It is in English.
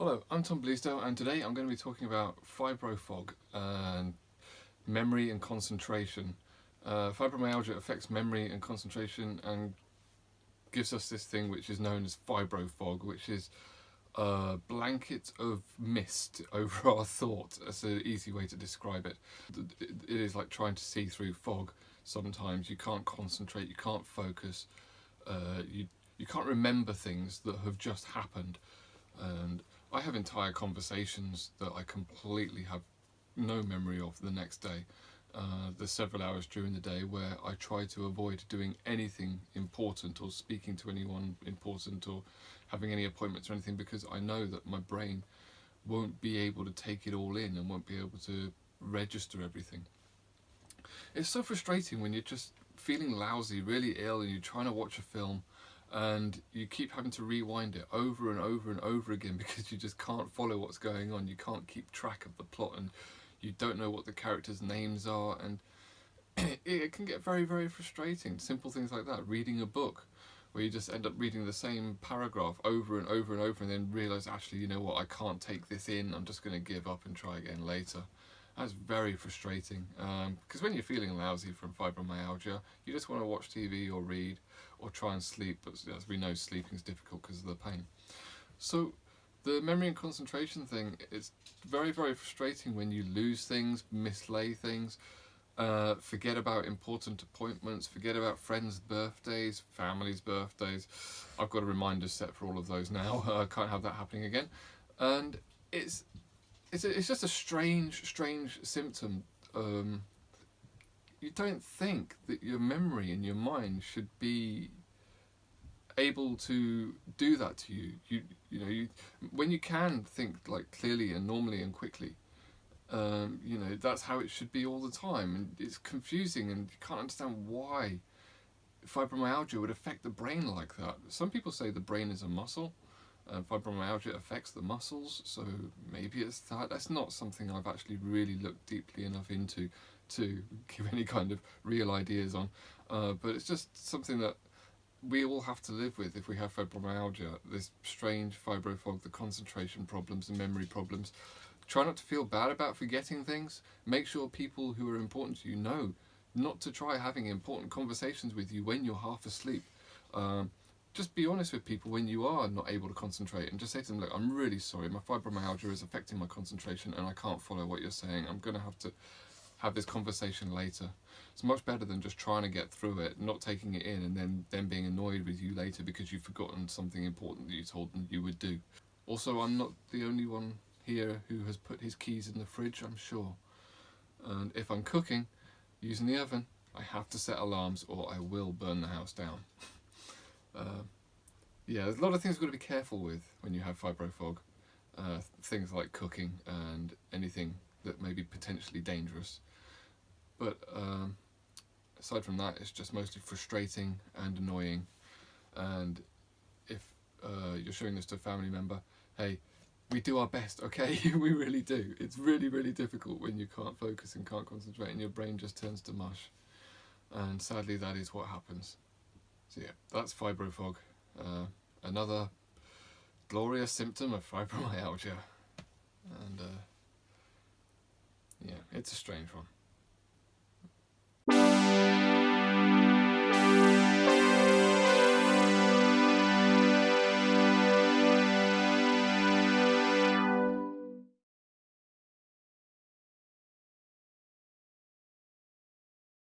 Hello, I'm Tom Bleasdale, and today I'm going to be talking about fibrofog and memory and concentration. Fibromyalgia affects memory and concentration and gives us this thing which is known as fibrofog, which is a blanket of mist over our thoughts. That's an easy way to describe it. It is like trying to see through fog. Sometimes you can't concentrate, you can't focus, you can't remember things that have just happened. And I have entire conversations that I completely have no memory of the next day. There's several hours during the day where I try to avoid doing anything important or speaking to anyone important or having any appointments or anything, because I know that my brain won't be able to take it all in and won't be able to register everything. It's so frustrating when you're just feeling lousy, really ill, and you're trying to watch a film and you keep having to rewind it over and over and over again because you just can't follow what's going on. You can't keep track of the plot and you don't know what the characters' names are, and it can get very, very frustrating. Simple things like that. Reading a book where you just end up reading the same paragraph over and over and over and then realise, actually, you know what, I can't take this in, I'm just going to give up and try again later. That's very frustrating, because when you're feeling lousy from fibromyalgia, you just want to watch TV or read or try and sleep, but as we know, sleeping is difficult because of the pain. So the memory and concentration thing, it's very, very frustrating when you lose things, mislay things, forget about important appointments, forget about friends' birthdays, family's birthdays. I've got a reminder set for all of those now. I can't have that happening again. And it's just a strange symptom. You don't think that your memory and your mind should be able to do that to you. When you can think like clearly and normally and quickly, that's how it should be all the time. And it's confusing, and you can't understand why fibromyalgia would affect the brain like that. Some people say the brain is a muscle. Fibromyalgia affects the muscles, so maybe it's that. That's not something I've actually really looked deeply enough into to give any kind of real ideas on, but it's just something that we all have to live with if we have fibromyalgia, this strange fibrofog, the concentration problems and memory problems. Try not to feel bad about forgetting things. Make sure people who are important to you know not to try having important conversations with you when you're half asleep. Just be honest with people when you are not able to concentrate, and just say to them, look, I'm really sorry, my fibromyalgia is affecting my concentration and I can't follow what you're saying. I'm going to have to have this conversation later. It's much better than just trying to get through it, not taking it in, and then them being annoyed with you later because you've forgotten something important that you told them you would do. Also, I'm not the only one here who has put his keys in the fridge, I'm sure. And if I'm cooking using the oven, I have to set alarms or I will burn the house down. There's a lot of things you've got to be careful with when you have fibrofog. Things like cooking and anything that may be potentially dangerous. But aside from that, it's just mostly frustrating and annoying. And if you're showing this to a family member, hey, we do our best, okay? We really do. It's really, really difficult when you can't focus and can't concentrate and your brain just turns to mush. And sadly, that is what happens. So yeah, that's fibrofog. Another glorious symptom of fibromyalgia. And it's a strange one.